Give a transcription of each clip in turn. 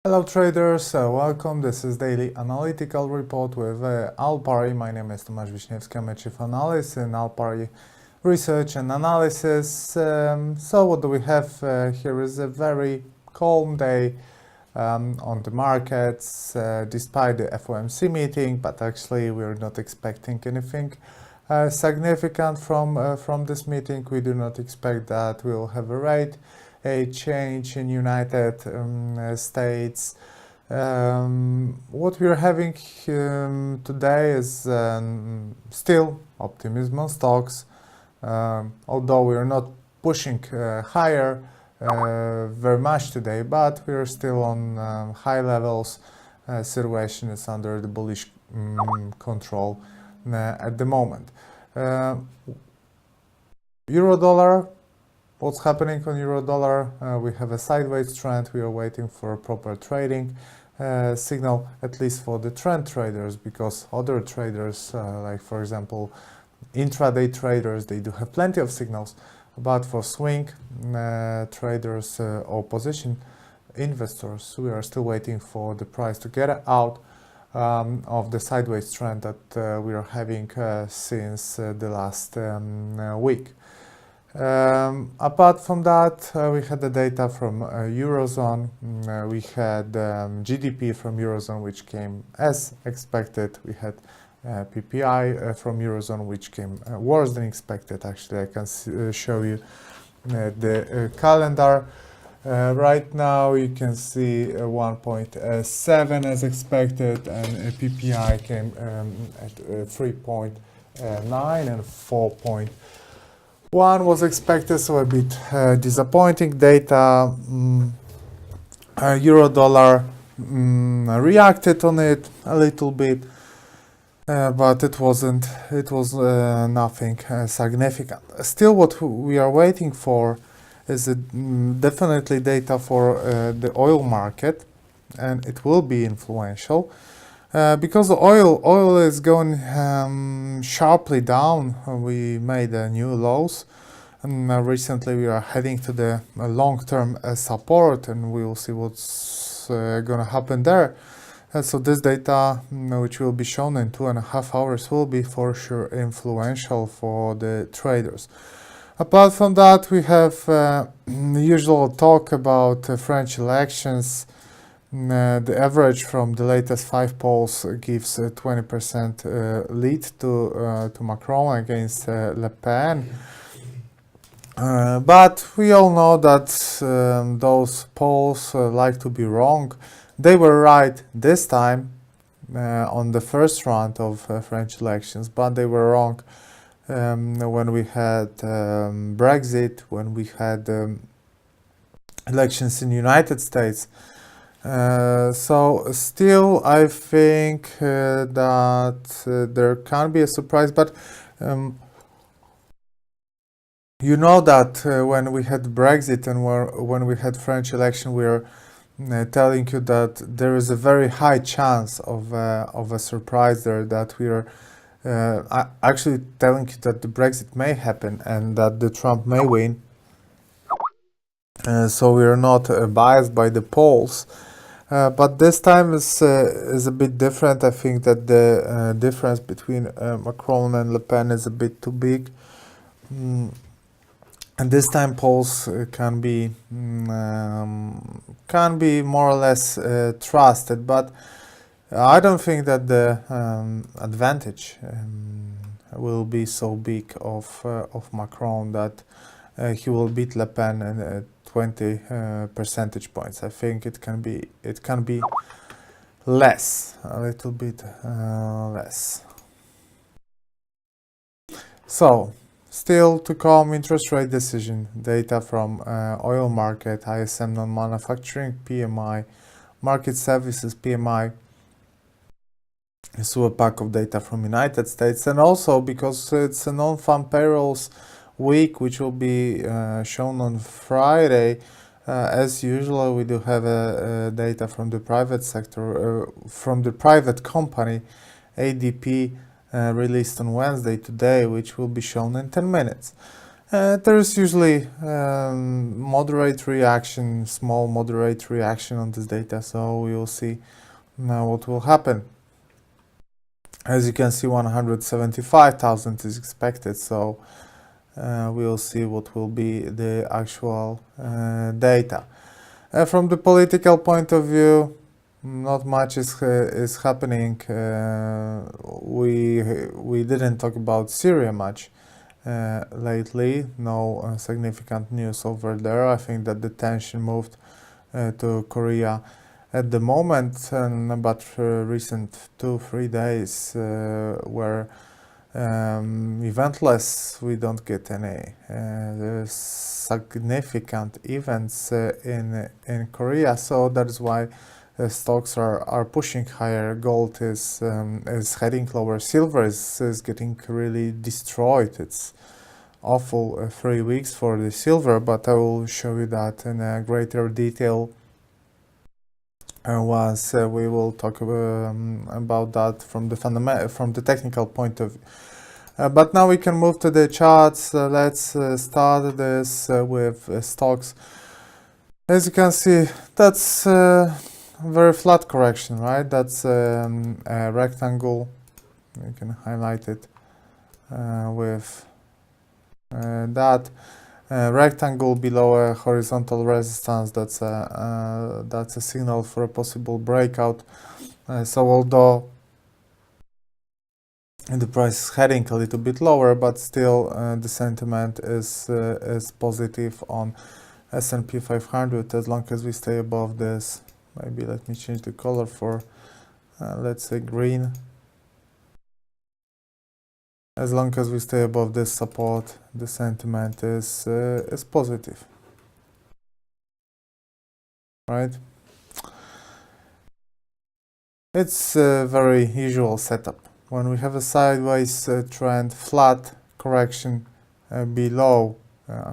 Hello traders, welcome. This is Daily Analytical Report with Alpari. My name is Tomasz Wiśniewski, I'm a Chief Analyst in Alpari Research and Analysis. So what do we have here is a very calm day on the markets despite the FOMC meeting, but actually we're not expecting anything significant from this meeting. We do not expect that we'll have a change in United States. What we are having today is still optimism on stocks, although we are not pushing higher very much today, but we are still on high levels. Situation is under the bullish control at the moment. Euro dollar. What's happening on euro dollar? We have a sideways trend. We are waiting for a proper trading signal, at least for the trend traders, because other traders, like for example intraday traders, they do have plenty of signals. But for swing traders or position investors, we are still waiting for the price to get out of the sideways trend that we are having since the last week. Apart from that, we had the data from Eurozone. We had GDP from Eurozone, which came as expected. We had PPI from Eurozone, which came worse than expected. Actually, I can show you the calendar. Right now, you can see 1.7 as expected, and PPI came at 3.9 and 4.1 was expected, so a bit disappointing data. Euro dollar reacted on it a little bit, but it was nothing significant. Still, what we are waiting for is definitely data for the oil market, and it will be influential. Because the oil is going sharply down. We made new lows, and recently we are heading to the long-term support, and we will see what's going to happen there. So this data, which will be shown in 2.5 hours, will be for sure influential for the traders. Apart from that, we have the usual talk about French elections. The average from the latest 5 polls gives a 20% lead to Macron against Le Pen. But we all know that those polls like to be wrong. They were right this time on the first round of French elections, but they were wrong when we had Brexit, when we had elections in the United States. So still I think that there can be a surprise, but you know that when we had Brexit and when we had French election, we are telling you that there is a very high chance of a surprise there, that we are actually telling you that the Brexit may happen and that the Trump may win. So we are not biased by the polls. But this time is a bit different. I think that the difference between Macron and Le Pen is a bit too big. And this time polls can be more or less trusted, but I don't think that the advantage will be so big of Macron that he will beat Le Pen in 20 percentage points. I think it can be less, a little bit less. So still to come, interest rate decision, data from oil market, ISM non-manufacturing, PMI, market services PMI. So a pack of data from United States, and also because it's a non-farm payrolls week, which will be shown on Friday. As usual, we do have data from the private sector, from the private company ADP, released on Wednesday today, which will be shown in 10 minutes. There is usually small moderate reaction on this data, so we will see now what will happen. As you can see, 175,000 is expected, so we will see what will be the actual data. From the political point of view, not much is happening. We didn't talk about Syria much lately. No significant news over there. I think that the tension moved to Korea at the moment, but recent 2-3 days were eventless. We don't get any significant events in Korea, so that is why stocks are pushing higher. Gold is heading lower. Silver is getting really destroyed. It's awful 3 weeks for the silver, but I will show you that in a greater detail once we will talk about that from the technical point of view. But now we can move to the charts. Let's start this with stocks. As you can see, that's a very flat correction, right? That's a rectangle. You can highlight it with that rectangle below a horizontal resistance. That's a signal for a possible breakout. So although the price is heading a little bit lower, but still the sentiment is positive on S&P 500 as long as we stay above this. Maybe let me change the color for let's say green. As long as we stay above this support, the sentiment is positive, right? It's a very usual setup. When we have a sideways trend, flat correction below a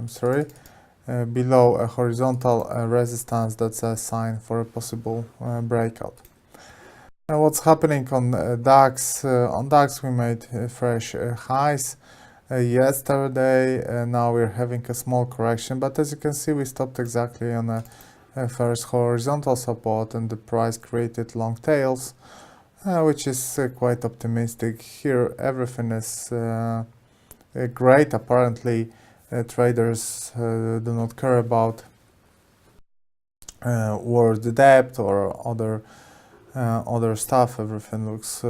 horizontal resistance, that's a sign for a possible breakout. Now what's happening on DAX? On DAX we made fresh highs yesterday. Now we're having a small correction, but as you can see, we stopped exactly on a first horizontal support, and the price created long tails, which is quite optimistic. Here everything is great. Apparently traders do not care about world debt or other stuff. Everything looks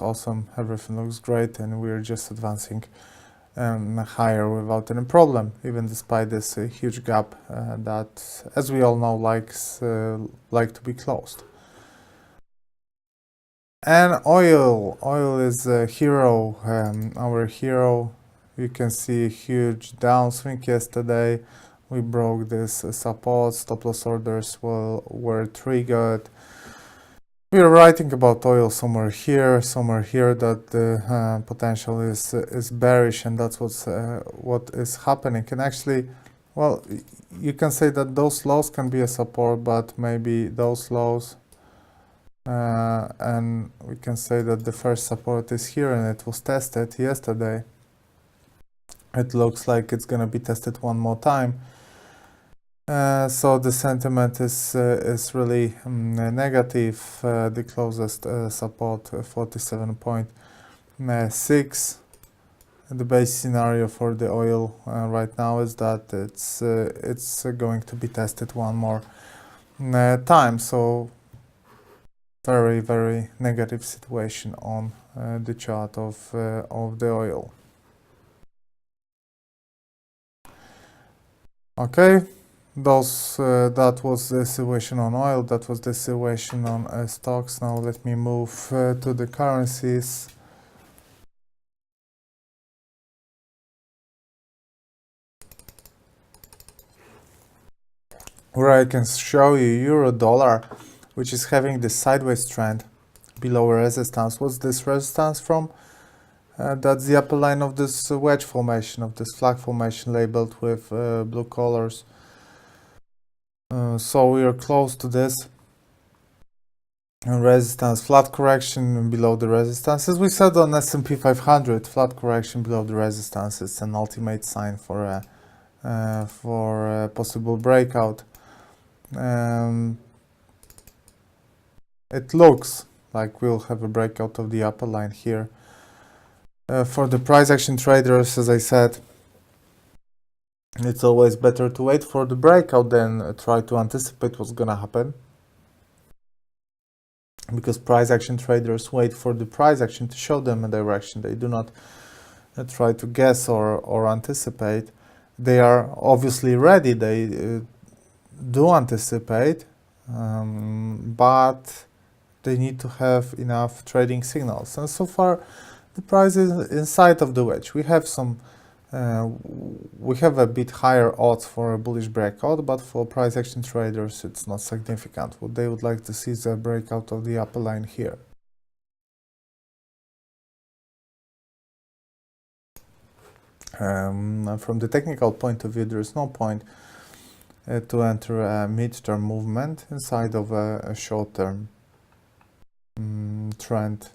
awesome, everything looks great, and we're just advancing higher without any problem, even despite this huge gap that, as we all know, like to be closed. And oil is a hero, our hero. You can see a huge downswing yesterday. We broke this support. Stop loss orders were triggered. We are writing about oil somewhere here, that the potential is bearish, and that's what is happening. And actually, well, you can say that those lows can be a support, but maybe those lows, and we can say that the first support is here, and it was tested yesterday. It looks like it's gonna be tested one more time. So the sentiment is really negative. The closest support 47.6. The base scenario for the oil right now is that it's going to be tested one more time. So very, very negative situation on the chart of the oil. Okay. That was the situation on oil, that was the situation on stocks. Now let me move to the currencies. Where I can show you euro dollar, which is having this sideways trend below resistance. What's this resistance from? That's the upper line of this wedge formation, of this flag formation labeled with blue colors. So we are close to this. resistance, flat correction below the resistance. As we said on S&P 500, flat correction below the resistance is an ultimate sign for a possible breakout. It looks like we'll have a breakout of the upper line here. For the price action traders, as I said, it's always better to wait for the breakout than try to anticipate what's gonna happen. Because price action traders wait for the price action to show them a direction. They do not try to guess or anticipate. They are obviously ready. They do anticipate, but they need to have enough trading signals. And so far, the price is inside of the wedge. We have a bit higher odds for a bullish breakout, but for price action traders, it's not significant. What they would like to see is a breakout of the upper line here. From the technical point of view, there is no point to enter a mid-term movement inside of a short-term trend,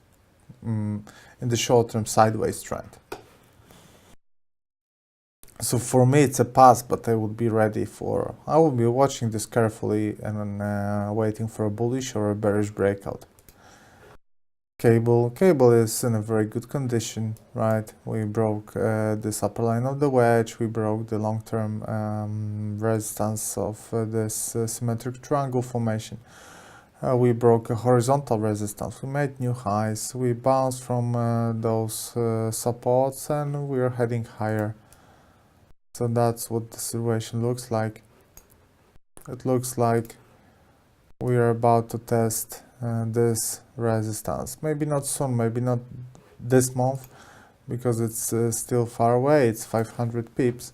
in the short-term sideways trend. So for me, it's a pass, but I will be watching this carefully and waiting for a bullish or a bearish breakout. Cable is in a very good condition, right? We broke this upper line of the wedge. We broke the long-term resistance of this symmetric triangle formation. We broke a horizontal resistance. We made new highs. We bounced from those supports, and we are heading higher. So that's what the situation looks like. It looks like we are about to test this resistance. Maybe not soon, maybe not this month, because it's still far away. It's 500 pips,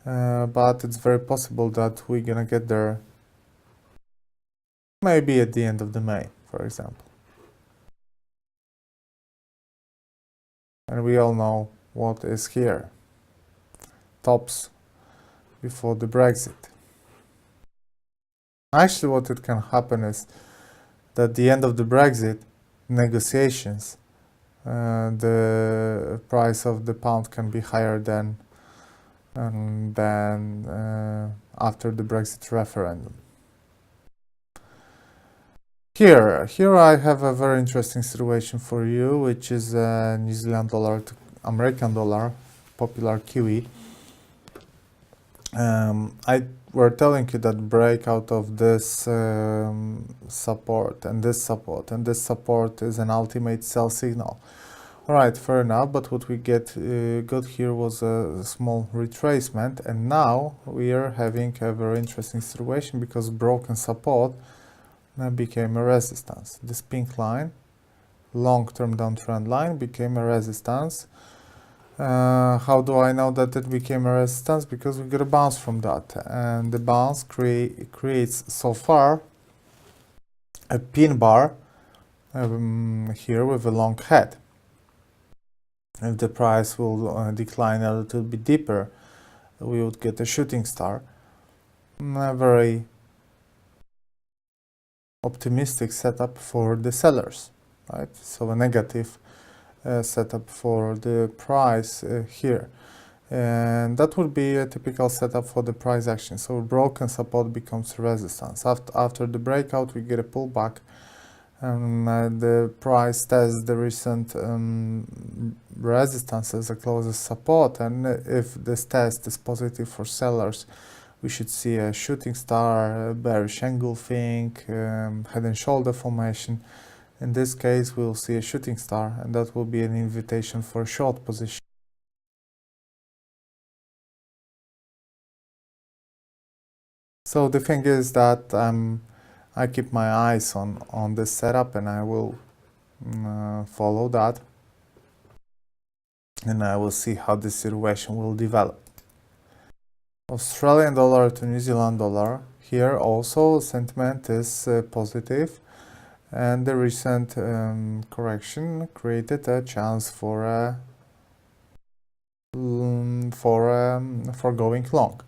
but it's very possible that we're gonna get there maybe at the end of the May, for example. And we all know what is here. Tops before the Brexit. Actually, what it can happen is that at the end of the Brexit negotiations, the price of the pound can be higher than after the Brexit referendum. Here I have a very interesting situation for you, which is New Zealand dollar to American dollar, popular Kiwi. We're telling you that breakout of this support and this support and this support is an ultimate sell signal. Alright, fair enough, but what we got here was a small retracement, and now we are having a very interesting situation because broken support became a resistance. This pink line, long-term downtrend line, became a resistance. How do I know that it became a resistance? Because we got a bounce from that, and the bounce creates so far a pin bar here with a long head. If the price will decline a little bit deeper, we would get a shooting star. A very optimistic setup for the sellers, right? So a negative setup for the price here, and that would be a typical setup for the price action. So broken support becomes resistance. After the breakout, we get a pullback, and the price tests the recent resistance as a closest support, and if this test is positive for sellers, we should see a shooting star, a bearish engulfing, head and shoulder formation. In this case, we'll see a shooting star, and that will be an invitation for a short position. So the thing is that I keep my eyes on this setup, and I will follow that, and I will see how this situation will develop. Australian dollar to New Zealand dollar. Here also sentiment is positive, and the recent correction created a chance for going long.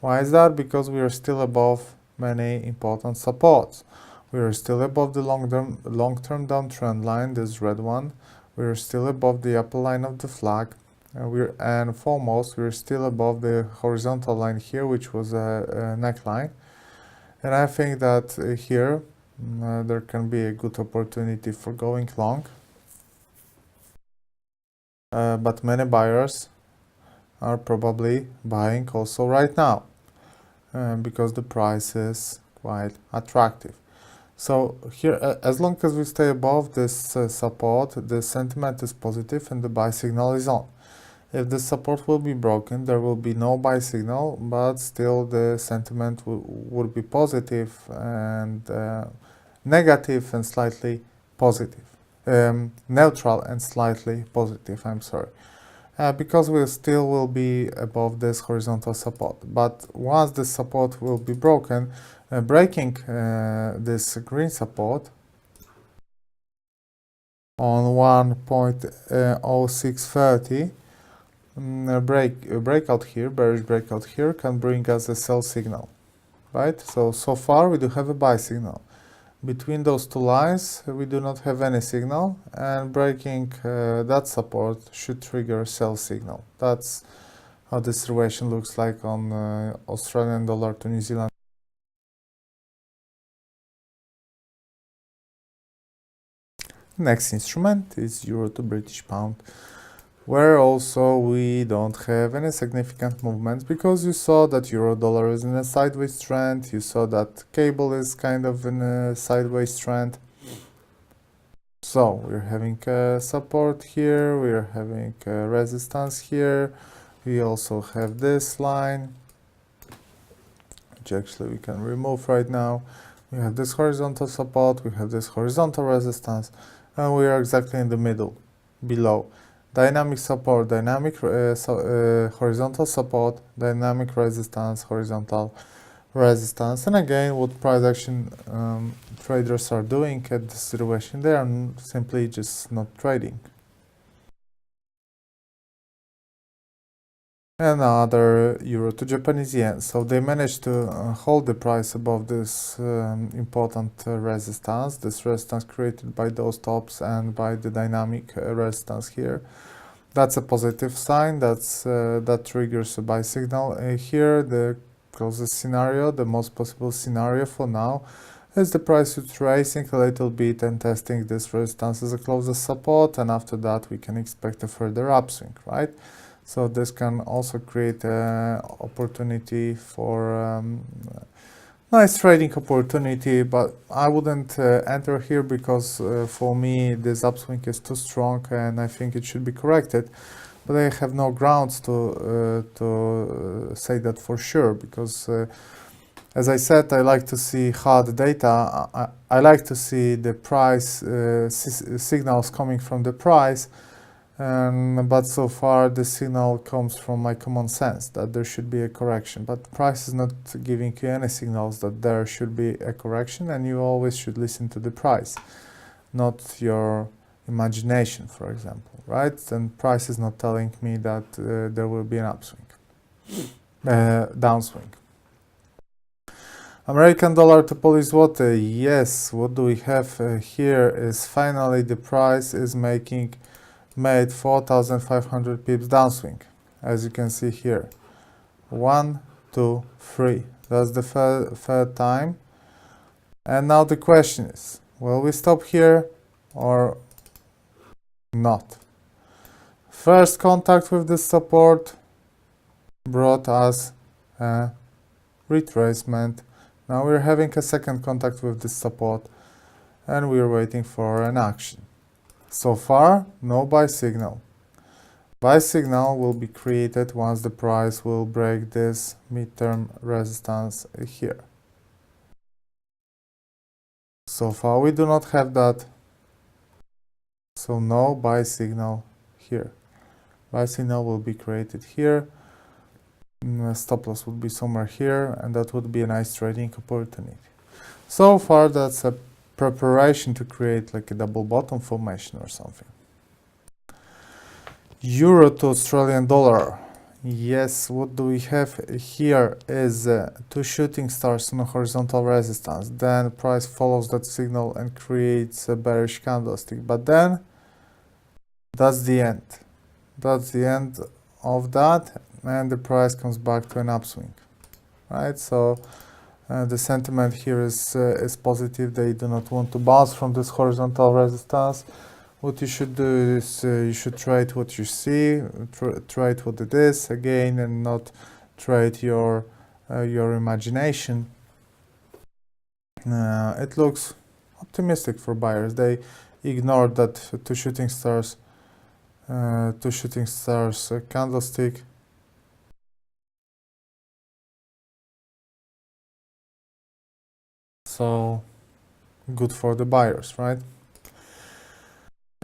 Why is that? Because we are still above many important supports. We are still above the long-term downtrend line, this red one. We are still above the upper line of the flag. And foremost, we're still above the horizontal line here, which was a neckline. And I think that here there can be a good opportunity for going long. But many buyers are probably buying also right now because the price is quite attractive. So here, as long as we stay above this support, the sentiment is positive and the buy signal is on. If the support will be broken, there will be no buy signal, but still the sentiment would be positive and negative and slightly positive. Neutral and slightly positive, I'm sorry. Because we still will be above this horizontal support. But once the support will be broken, breaking this green support on 1.0630, breakout here, bearish breakout here, can bring us a sell signal, right? So far we do have a buy signal. Between those two lines, we do not have any signal, and breaking that support should trigger a sell signal. That's how the situation looks like on Australian dollar to New Zealand. Next instrument is Euro to British Pound, where also we don't have any significant movements because you saw that euro dollar is in a sideways trend, you saw that cable is kind of in a sideways trend. So we're having a support here, we're having a resistance here, we also have this line, which actually we can remove right now. We have this horizontal support, we have this horizontal resistance, and we are exactly in the middle, below. Dynamic support, dynamic horizontal support, dynamic resistance, horizontal resistance. And again, what price action traders are doing at this situation, they are simply just not trading. Another euro to Japanese yen. So they managed to hold the price above this important resistance, this resistance created by those tops and by the dynamic resistance here. That's a positive sign. That triggers a buy signal. Here, the closest scenario, the most possible scenario for now, is the price retracing a little bit and testing this resistance as a closest support, and after that we can expect a further upswing, right? So this can also create an opportunity for nice trading opportunity, but I wouldn't enter here because for me this upswing is too strong and I think it should be corrected. But I have no grounds to say that for sure because as I said, I like to see hard data. I like to see the price signals coming from the price. But so far the signal comes from my common sense that there should be a correction, but price is not giving you any signals that there should be a correction, and you always should listen to the price, not your imagination, for example, right? And price is not telling me that there will be an upswing, downswing. American dollar to Polish zloty. Yes, what do we have here is finally the price is made 4,500 pips downswing, as you can see here. 1, 2, 3. That's the third time. And now the question is, will we stop here or not? First contact with this support brought us a retracement. Now we're having a second contact with this support and we're waiting for an action. So far, no buy signal. Buy signal will be created once the price will break this midterm resistance here. So far, we do not have that. So no buy signal here. Buy signal will be created here. Stop loss would be somewhere here, and that would be a nice trading opportunity. So far, that's a preparation to create like a double bottom formation or something. Euro to Australian dollar. Yes, what do we have here is two shooting stars on a horizontal resistance. Then price follows that signal and creates a bearish candlestick. But then that's the end. That's the end of that, and the price comes back to an upswing, right? So the sentiment here is positive. They do not want to bounce from this horizontal resistance. What you should do is you should trade what you see, trade what it is again, and not trade your imagination. It looks optimistic for buyers. They ignored that two shooting stars candlestick. So good for the buyers, right?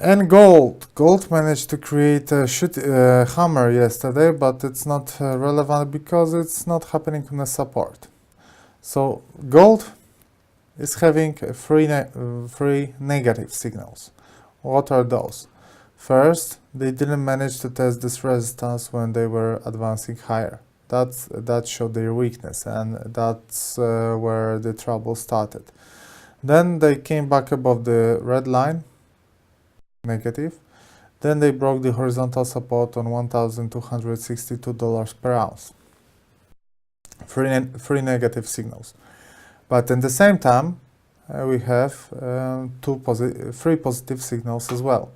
And gold managed to create a hammer yesterday, but it's not relevant because it's not happening on a support. So gold is having three negative signals. What are those? First, they didn't manage to test this resistance when they were advancing higher. That showed their weakness, and that's where the trouble started. Then they came back above the red line, negative. Then they broke the horizontal support on $1,262 per ounce. Three negative signals. But at the same time, we have three positive signals as well.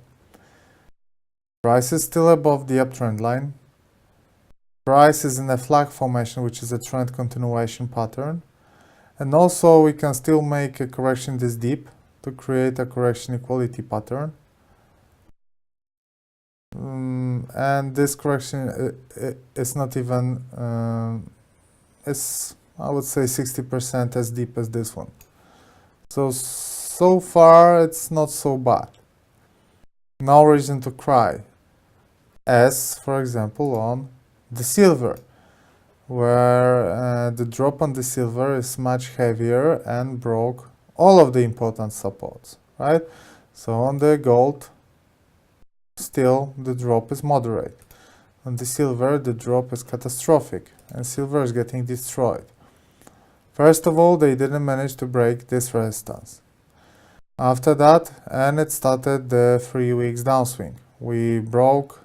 Price is still above the uptrend line. Price is in a flag formation, which is a trend continuation pattern. And also we can still make a correction this deep to create a correction equality pattern. And this correction is not even, it's, I would say, 60% as deep as this one. So far it's not so bad. No reason to cry. As, for example, on the silver, where the drop on the silver is much heavier and broke all of the important supports, right? So on the gold, still the drop is moderate. On the silver, the drop is catastrophic, and silver is getting destroyed. First of all, they didn't manage to break this resistance. After that, and it started the 3 weeks downswing. We broke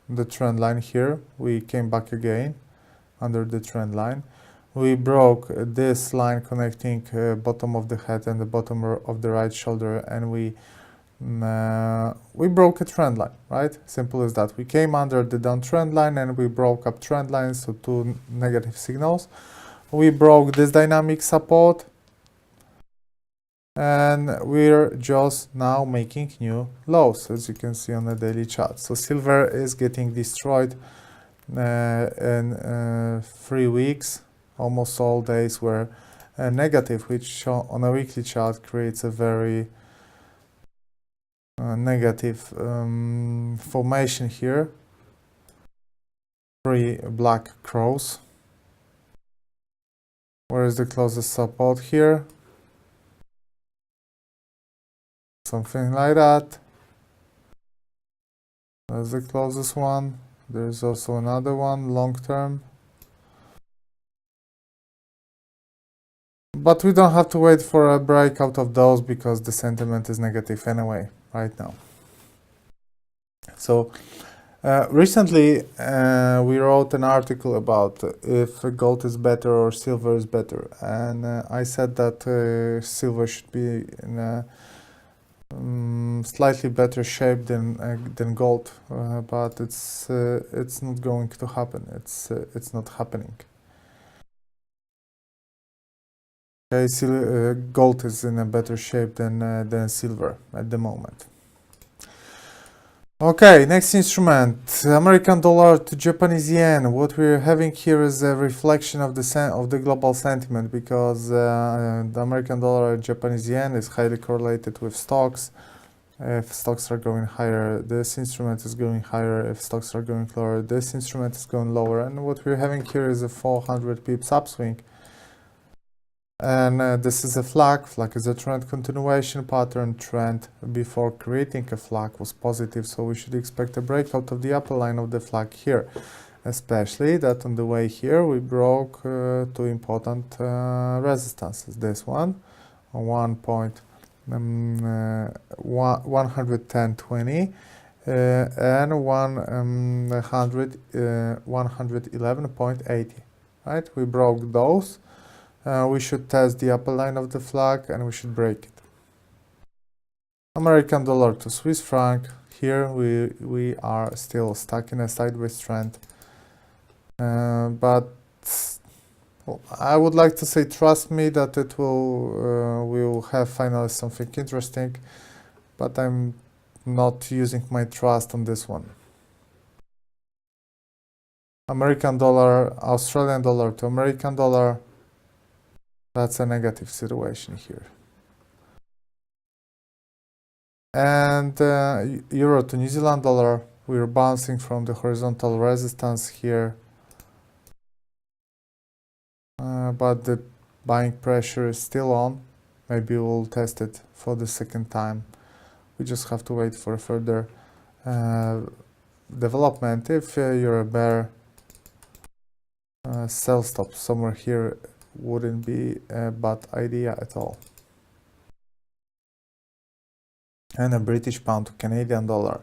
the trend line here. We came back again under the trend line. We broke this line connecting bottom of the head and the bottom of the right shoulder, and we broke a trend line, right? Simple as that. We came under the downtrend line and we broke up trend lines, so two negative signals. We broke this dynamic support, and we're just now making new lows, as you can see on the daily chart. So silver is getting destroyed in 3 weeks. Almost all days were negative, which on a weekly chart creates a very negative formation here. 3 black crows. Where is the closest support here? Something like that. That's the closest one. There's also another one, long term. But we don't have to wait for a breakout of those because the sentiment is negative anyway, right now. So recently we wrote an article about if gold is better or silver is better, and I said that silver should be in a slightly better shape than gold, but it's not going to happen. It's not happening. Okay, gold is in a better shape than silver at the moment. Okay, next instrument, American dollar to Japanese yen. What we're having here is a reflection of the global sentiment, because the American dollar and Japanese yen is highly correlated with stocks. If stocks are going higher, this instrument is going higher. If stocks are going lower, this instrument is going lower. And what we're having here is a 400 pips upswing. And this is a flag. Flag is a trend continuation pattern. Trend before creating a flag was positive, so we should expect a breakout of the upper line of the flag here. especially that on the way here we broke two important resistances. This one on 110.20 and 111.80. Right? We broke those. We should test the upper line of the flag and we should break it. American dollar to Swiss franc. Here we are still stuck in a sideways trend. But I would like to say, trust me that it will have finally something interesting, but I'm not using my trust on this one. American dollar, Australian dollar to American dollar, that's a negative situation here. And euro to New Zealand dollar, we're bouncing from the horizontal resistance here. But the buying pressure is still on. Maybe we'll test it for the second time. We just have to wait for further development. If you're a bear, sell stop somewhere here wouldn't be a bad idea at all. And a British pound to Canadian dollar.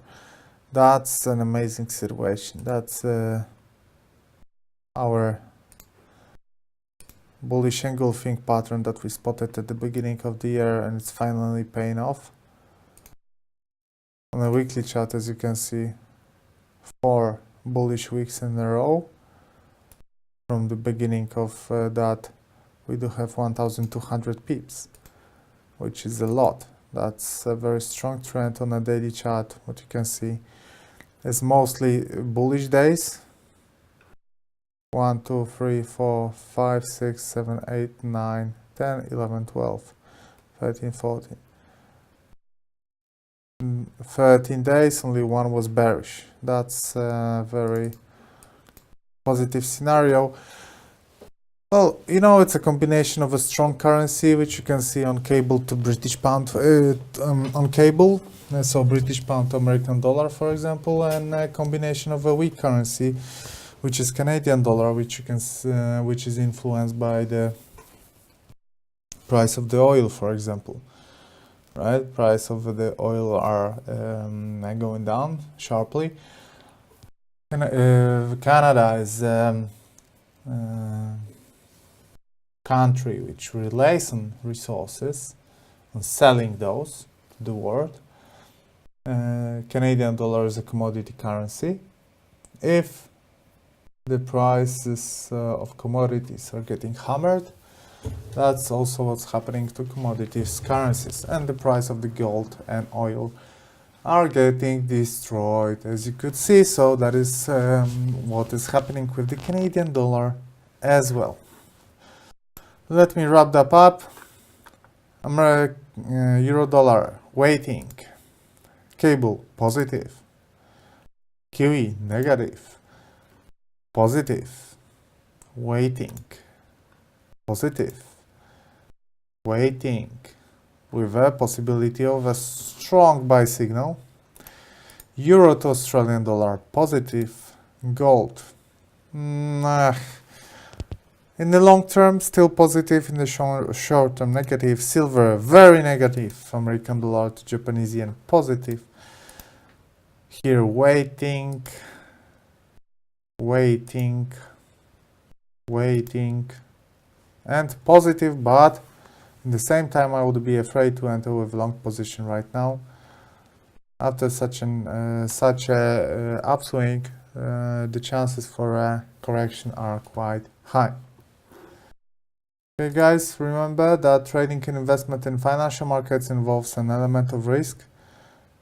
That's an amazing situation. That's our bullish engulfing pattern that we spotted at the beginning of the year, and it's finally paying off. On a weekly chart, as you can see, 4 bullish weeks in a row. From the beginning of that, we do have 1,200 pips, which is a lot. That's a very strong trend on a daily chart. What you can see is mostly bullish days. 1, 2, 3, 4, 5, 6, 7, 8, 9, 10, 11, 12, 13, 14. 13 days, only one was bearish. That's a very positive scenario. Well, you know, it's a combination of a strong currency, which you can see on cable to British pound, on cable, so British pound to American dollar, for example, and a combination of a weak currency, which is Canadian dollar, which you can which is influenced by the price of the oil, for example. Right, price of the oil are going down sharply. Canada is country which relies on resources, on selling those to the world. Canadian dollar is a commodity currency. If the prices of commodities are getting hammered, that's also what's happening to commodities currencies, and the price of the gold and oil are getting destroyed, as you could see. So that is what is happening with the Canadian dollar as well. Let me wrap that up. Euro dollar waiting, cable positive, Kiwi negative, positive, waiting, positive, waiting, with a possibility of a strong buy signal. Euro to Australian dollar positive, gold in the long term still positive, in the short term negative. Silver very negative. American dollar to Japanese yen positive. Here waiting, waiting, waiting, and positive, but at the same time I would be afraid to enter with long position right now. After such a upswing, the chances for a correction are quite high. Okay guys, remember that trading and investment in financial markets involves an element of risk.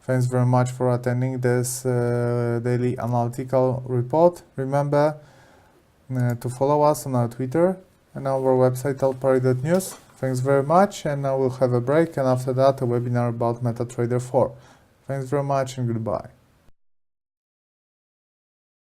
Thanks very much for attending this daily analytical report. Remember to follow us on our Twitter and our website alpari.news. Thanks very much, and now we'll have a break, and after that a webinar about MetaTrader 4. Thanks very much and goodbye.